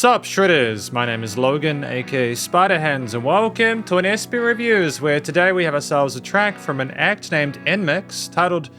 Sup Shredders, my name is Logan aka Spiderhands, and welcome to an SP Reviews, where today we have ourselves a track from an act named NMIXX titled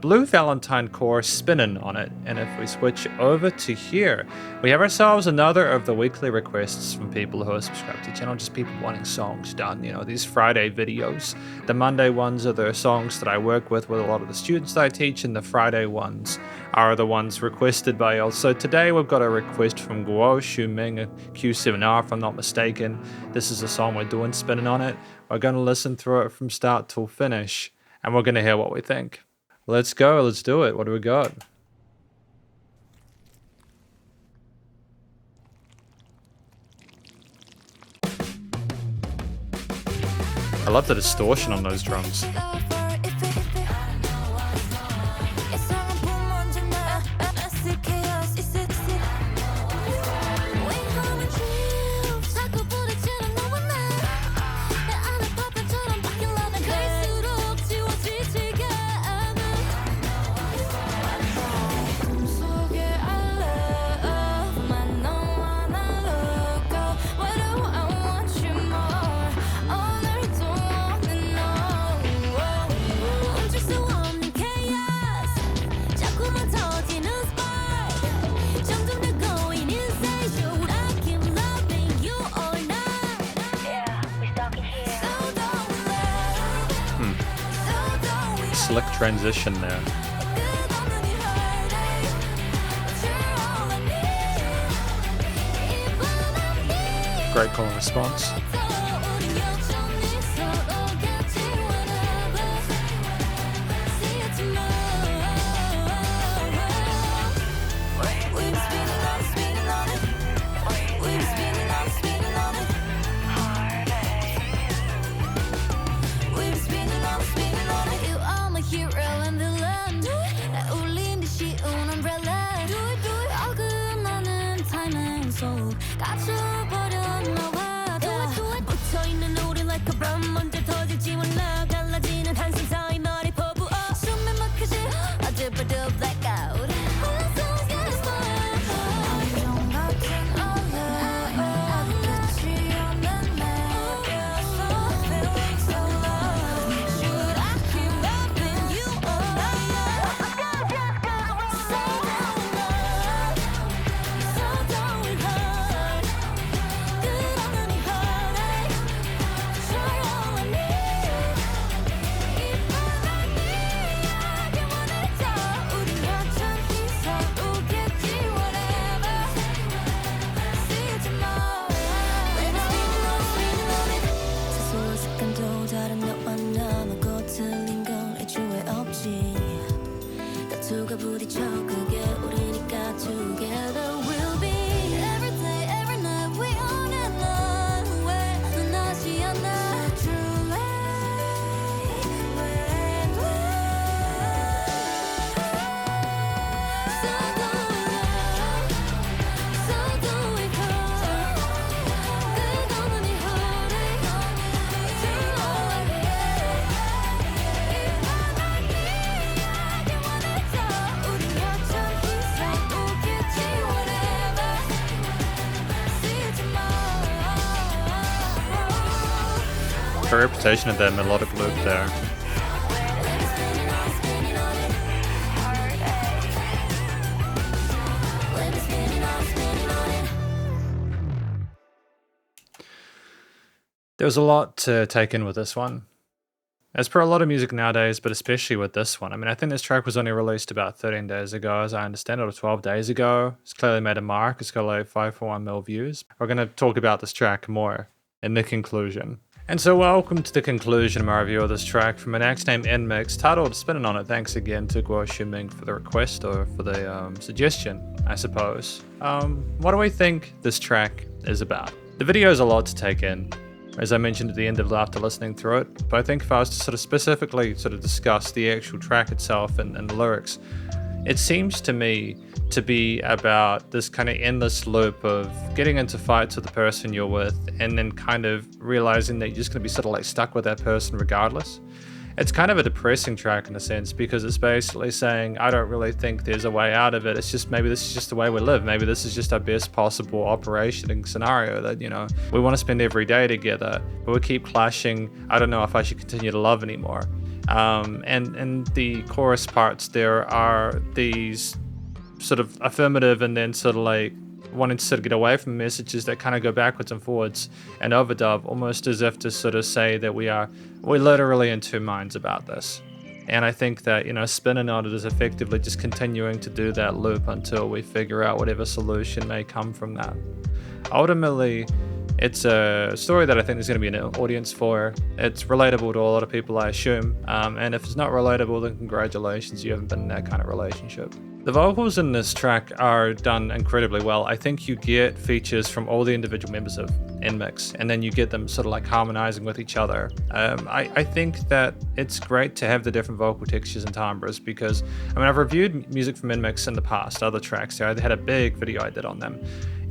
Blue Valentine Core Spinnin' on It. And if we switch over to here, we have ourselves another of the weekly requests from people who are subscribed to the channel, just people wanting songs done, you know, these Friday videos. The Monday ones are the songs that I work with a lot of the students that I teach, and the Friday ones are the ones requested by y'all. So today we've got a request from Guo Shuming, a Q7R if I'm not mistaken. This is a song we're doing, Spinnin' on It. We're going to listen through it from start till finish, and we're going to hear what we think. Let's go, let's do it. What do we got? I love the distortion on those drums. Slick transition there. Great call and response. The reputation of that melodic loop there. There's a lot to take in with this one. As per a lot of music nowadays, but especially with this one. I mean, I think this track was only released about 13 days ago, as I understand it, or 12 days ago. It's clearly made a mark. It's got like 541 mil views. We're going to talk about this track more in the conclusion. And so welcome to the conclusion of my review of this track from an act named NMIXX titled Spinnin' on It. Thanks again to Guo Shuming for the request, or for the suggestion, I suppose. What do we think this track is about? The video is a lot to take in, as I mentioned at the end of after listening through it, but I think if I was to sort of specifically discuss the actual track itself and the lyrics, it seems to me to be about this kind of endless loop of getting into fights with the person you're with, and then kind of realizing that you're just going to be sort of like stuck with that person regardless. It's kind of a depressing track in a sense, because it's basically saying, I don't really think there's a way out of it. It's just, maybe this is just the way we live. Maybe this is just our best possible operating scenario, that, you know, we want to spend every day together, but we keep clashing. I don't know if I should continue to love anymore. And the chorus parts there are these sort of affirmative and then sort of like wanting to sort of get away from messages that kind of go backwards and forwards and overdub, almost as if to sort of say that we're literally in two minds about this. And I think that, you know, Spinnin on It is effectively just continuing to do that loop until we figure out whatever solution may come from that. Ultimately, it's a story that I think there's going to be an audience for. It's relatable to a lot of people, I assume. And if it's not relatable, then congratulations, you haven't been in that kind of relationship. The vocals in this track are done incredibly well. I think you get features from all the individual members of NMIXX, and then you get them sort of like harmonizing with each other. I think that it's great to have the different vocal textures and timbres, because, I mean, I've reviewed music from NMIXX in the past, other tracks there. They had a big video I did on them.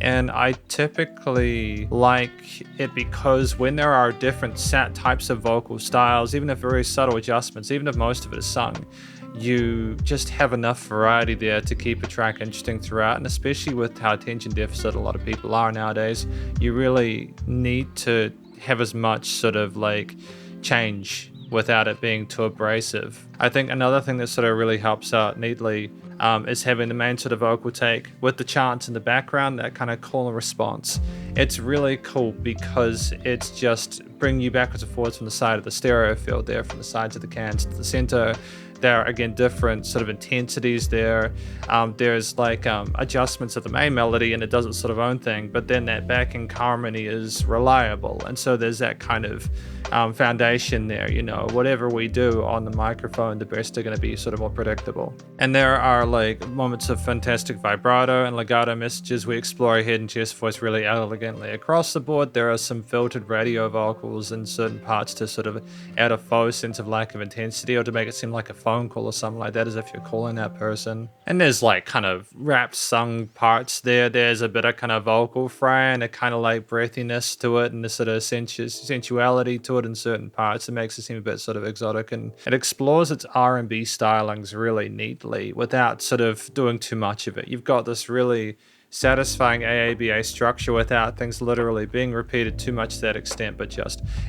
And I typically like it because when there are different types of vocal styles, even if very subtle adjustments, even if most of it is sung, you just have enough variety there to keep a track interesting throughout. And especially with how attention deficit a lot of people are nowadays, you really need to have as much sort of like change without it being too abrasive. I think another thing that sort of really helps out neatly is having the main sort of vocal take with the chants in the background, that kind of call and response. It's really cool because it's just bringing you backwards and forwards from the side of the stereo field there, from the sides of the cans to the center. There are, again, different sort of intensities there. There's like adjustments of the main melody, and it does its sort of own thing, but then that backing harmony is reliable. And so there's that kind of foundation there, you know, whatever we do on the microphone, the rest are going to be sort of more predictable. And there are like moments of fantastic vibrato and legato messages. We explore a head and chest voice really elegantly across the board. There are some filtered radio vocals in certain parts to sort of add a faux sense of lack of intensity, or to make it seem like a phone call or something like that, as if you're calling that person. And there's like kind of rap sung parts there. There's a bit of kind of vocal fray and a kind of like breathiness to it, and the sort of sensuality to it in certain parts. It makes it seem a bit sort of exotic, and it explores its R&B stylings really neatly without sort of doing too much of it. You've got this really satisfying AABA structure without things literally being repeated too much to that extent, but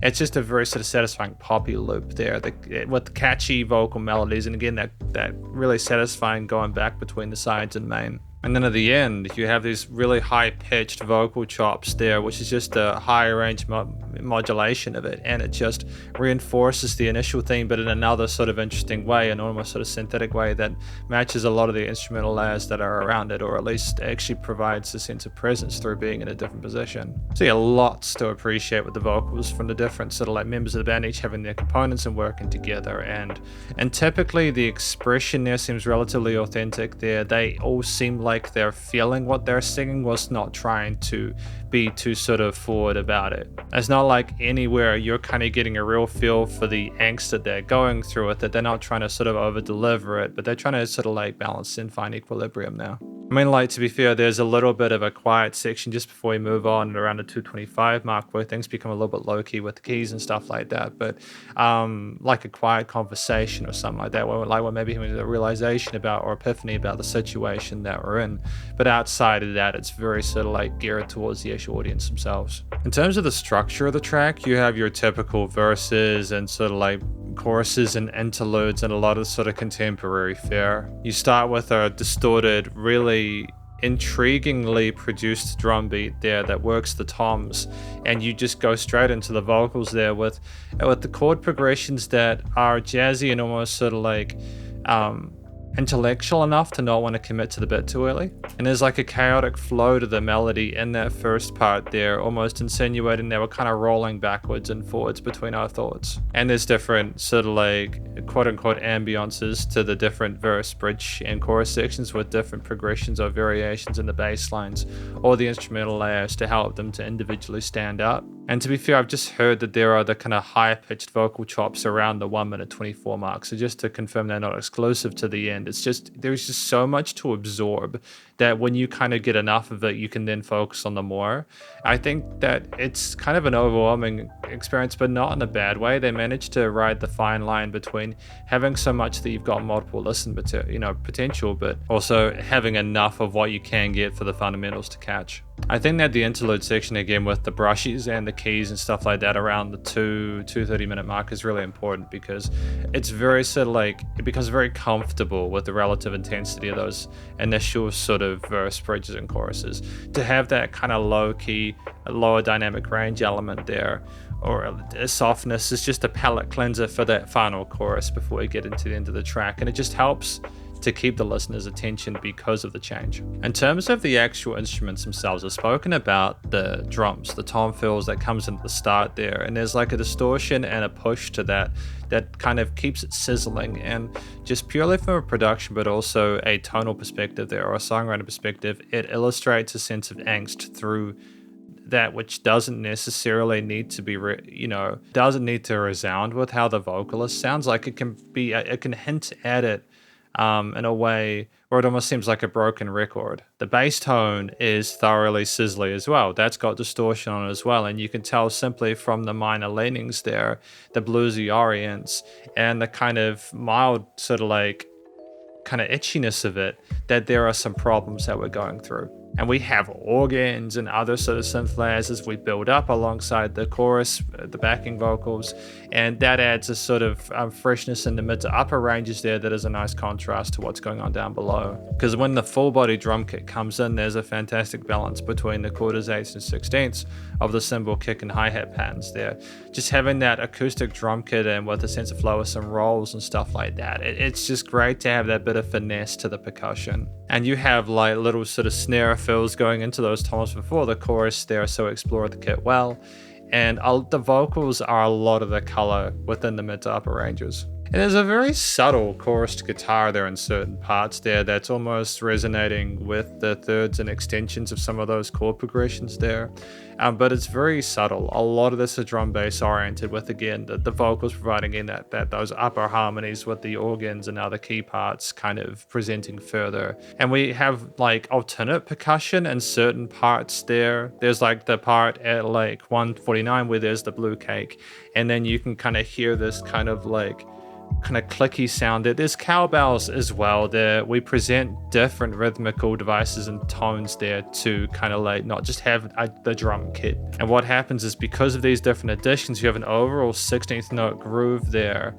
it's just a very sort of satisfying poppy loop there with catchy vocal melodies, and again that really satisfying going back between the sides and main. And then at the end, you have these really high-pitched vocal chops there, which is just a higher range modulation of it, and it just reinforces the initial theme, but in another sort of interesting way, an almost sort of synthetic way that matches a lot of the instrumental layers that are around it, or at least actually provides a sense of presence through being in a different position. So yeah, lots to appreciate with the vocals from the different sort of like members of the band, each having their components and working together, and typically the expression there seems relatively authentic there. They all seem like they're feeling what they're singing, whilst not trying to be too sort of forward about it. It's not like anywhere you're kind of getting a real feel for the angst that they're going through with it. They're not trying to sort of over deliver it, but they're trying to sort of like balance and find equilibrium now. I mean, like, to be fair, there's a little bit of a quiet section just before we move on at around the 2:25 mark, where things become a little bit low-key with the keys and stuff like that, but like a quiet conversation or something like that, where maybe having a realization about, or epiphany about, the situation that we're in. But outside of that, it's very sort of like geared towards the actual audience themselves. In terms of the structure of the track, you have your typical verses and sort of like choruses and interludes and a lot of sort of contemporary fare. You start with a distorted, really intriguingly produced drum beat there that works the toms, and you just go straight into the vocals there with the chord progressions that are jazzy and almost sort of like intellectual enough to not want to commit to the bit too early. And there's like a chaotic flow to the melody in that first part there, almost insinuating that we're kind of rolling backwards and forwards between our thoughts. And there's different sort of like quote-unquote ambiances to the different verse, bridge, and chorus sections, with different progressions or variations in the bass lines or the instrumental layers to help them to individually stand out. And to be fair, I've just heard that there are the kind of higher pitched vocal chops around the 1 minute 24 mark. So just to confirm they're not exclusive to the end, it's just, there's just so much to absorb that when you kind of get enough of it, you can then focus on the more. I think that it's kind of an overwhelming experience, but not in a bad way. They managed to ride the fine line between having so much that you've got multiple listen potential, but also having enough of what you can get for the fundamentals to catch. I think that the interlude section again with the brushes and the keys and stuff like that around the 2:30-minute mark is really important, because it's very sort of like, it becomes very comfortable with the relative intensity of those initial sort of verse, bridges, and choruses. To have that kind of low-key, lower dynamic range element there, or a softness, is just a palate cleanser for that final chorus before we get into the end of the track, and it just helps to keep the listener's attention because of the change. In terms of the actual instruments themselves, I've spoken about the drums, the tom fills that comes in at the start there, and there's like a distortion and a push to that kind of keeps it sizzling, and just purely from a production but also a tonal perspective there, or a songwriting perspective, it illustrates a sense of angst through that, which doesn't necessarily need to be doesn't need to resound with how the vocalist sounds. Like it can hint at it in a way where it almost seems like a broken record. The bass tone is thoroughly sizzly as well. That's got distortion on it as well, and you can tell simply from the minor leanings there, the bluesy orients, and the kind of mild sort of like kind of itchiness of it, that there are some problems that we're going through. And we have organs and other sort of synth layers as we build up alongside the chorus, the backing vocals, and that adds a sort of freshness in the mid to upper ranges there that is a nice contrast to what's going on down below. Because when the full body drum kit comes in, there's a fantastic balance between the quarters, eighths, and sixteenths of the cymbal, kick, and hi-hat patterns there. Just having that acoustic drum kit and with a sense of flow with some rolls and stuff like that, it's just great to have that bit of finesse to the percussion. And you have like little sort of snare fills going into those tones before the chorus there, so explore the kit well. And the vocals are a lot of the color within the mid to upper ranges. And there's a very subtle chorused guitar there in certain parts there that's almost resonating with the thirds and extensions of some of those chord progressions there. But it's very subtle. A lot of this is drum bass oriented, with again the vocals providing in that those upper harmonies with the organs and other key parts kind of presenting further. And we have like alternate percussion in certain parts there. There's like the part at like 149 where there's the blue cake, and then you can kind of hear this kind of clicky sound. There's cowbells as well there. We present different rhythmical devices and tones there to kind of like not just have the drum kit. And what happens is, because of these different additions, you have an overall 16th note groove there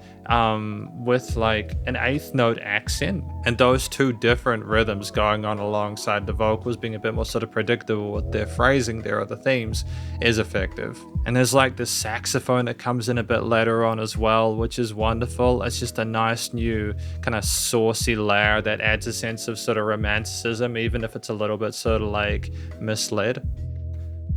with like an 8th note accent, and those two different rhythms going on alongside the vocals being a bit more sort of predictable with their phrasing there, or the themes, is effective. And there's like this saxophone that comes in a bit later on as well, which is wonderful. It's just a nice new kind of saucy layer that adds a sense of sort of romanticism, even if it's a little bit sort of like misled.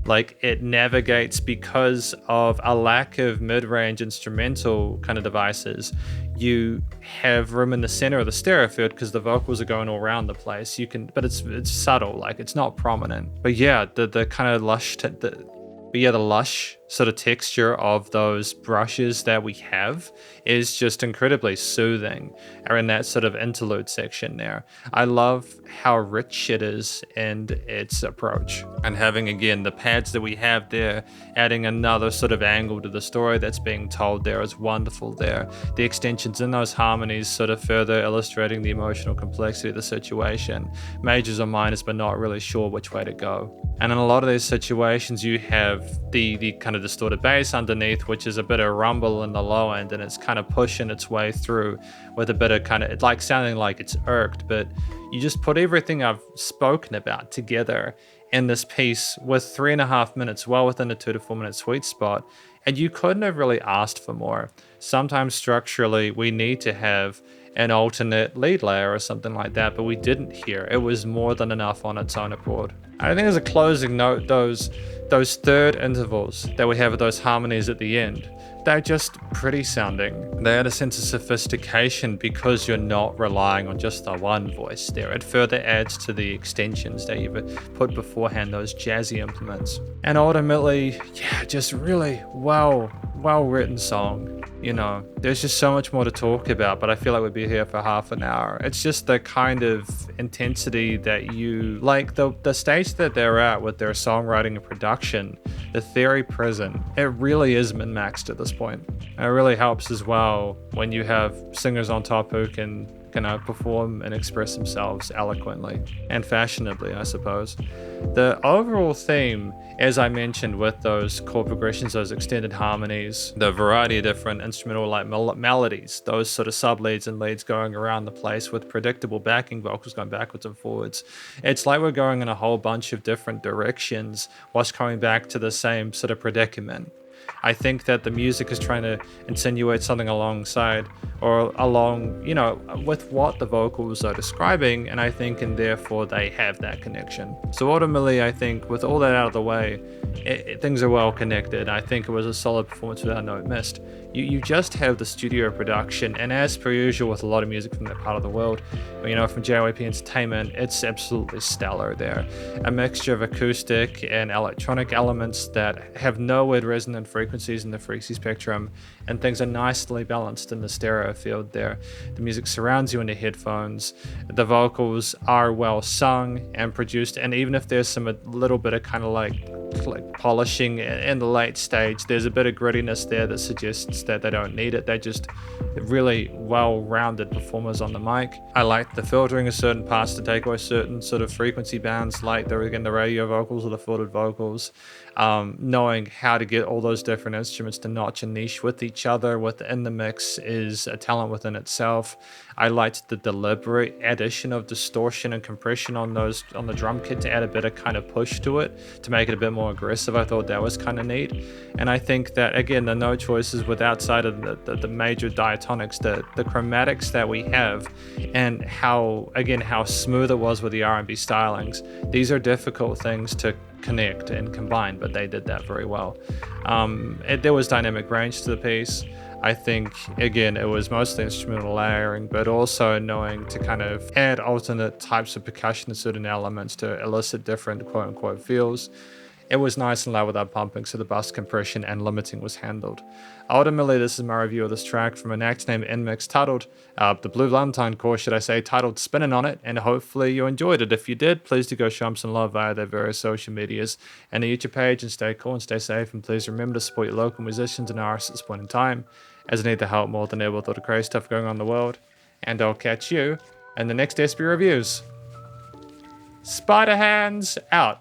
Like it navigates, because of a lack of mid-range instrumental kind of devices. You have room in the center of the stereo field because the vocals are going all around the place. But it's subtle, like it's not prominent. But yeah, the kind of the lush sort of texture of those brushes that we have is just incredibly soothing, or in that sort of interlude section there. I love how rich it is and its approach, and having again the pads that we have there, adding another sort of angle to the story that's being told there is wonderful there. The extensions in those harmonies sort of further illustrating the emotional complexity of the situation, majors or minors but not really sure which way to go. And in a lot of these situations you have the kind of distorted bass underneath, which is a bit of rumble in the low end, and it's kind of pushing its way through with a bit of kind of, it's like sounding like it's irked, but you just put everything I've spoken about together in this piece with 3.5 minutes, well within a 2 to 4 minute sweet spot, and you couldn't have really asked for more. Sometimes structurally we need to have an alternate lead layer or something like that, but we didn't here. It was more than enough on its own accord. I think as a closing note, those third intervals that we have with those harmonies at the end, they're just pretty sounding. They add a sense of sophistication because you're not relying on just the one voice there. It further adds to the extensions that you've put beforehand, those jazzy implements. And ultimately, yeah, just really well written song. You know, there's just so much more to talk about, but I feel like we'd be here for half an hour. It's just the kind of intensity that you like, the stage that they're at with their songwriting and production, the theory present, it really is min-maxed at this point. And it really helps as well when you have singers on top who can perform and express themselves eloquently and fashionably, I suppose. The overall theme, as I mentioned, with those chord progressions, those extended harmonies, the variety of different instrumental like melodies, those sort of sub leads and leads going around the place with predictable backing vocals going backwards and forwards. It's like we're going in a whole bunch of different directions whilst coming back to the same sort of predicament. I think that the music is trying to insinuate something alongside or along, you know, with what the vocals are describing, and I think, and therefore they have that connection. So ultimately, I think with all that out of the way, things are well connected. I think it was a solid performance without a note missed. You just have the studio production, and as per usual with a lot of music from that part of the world, you know, from JYP Entertainment, it's absolutely stellar there. A mixture of acoustic and electronic elements that have no weird resonant frequencies in the frequency spectrum, and things are nicely balanced in the stereo field there. The music surrounds you in the headphones. The vocals are well sung and produced, and even if there's a little bit of kind of like polishing in the late stage, there's a bit of grittiness there that suggests that they don't need it. They're just really well-rounded performers on the mic. I like the filtering of certain parts to take away certain sort of frequency bands, like the radio vocals or the filtered vocals. Knowing how to get all those different instruments to notch a niche with each other within the mix is a talent within itself. I liked the deliberate addition of distortion and compression on the drum kit to add a bit of kind of push to it, to make it a bit more aggressive. I thought that was kind of neat. And I think that, again, the note choices with outside of the major diatonics, the chromatics that we have, and how smooth it was with the R&B stylings, these are difficult things to connect and combine, but they did that very well. There was dynamic range to the piece. I think, again, it was mostly instrumental layering, but also knowing to kind of add alternate types of percussion to certain elements to elicit different quote-unquote feels. It was nice and loud without pumping, so the bus compression and limiting was handled. Ultimately, this is my review of this track from an act named NMIXX titled, the Blue Valentine course, should I say, titled Spinnin' On It, and hopefully you enjoyed it. If you did, please do go show them some love via their various social medias and the YouTube page, and stay cool and stay safe, and please remember to support your local musicians and artists at this point in time, as I need the help more than ever with all the crazy stuff going on in the world. And I'll catch you in the next SP reviews. Spiderhands out.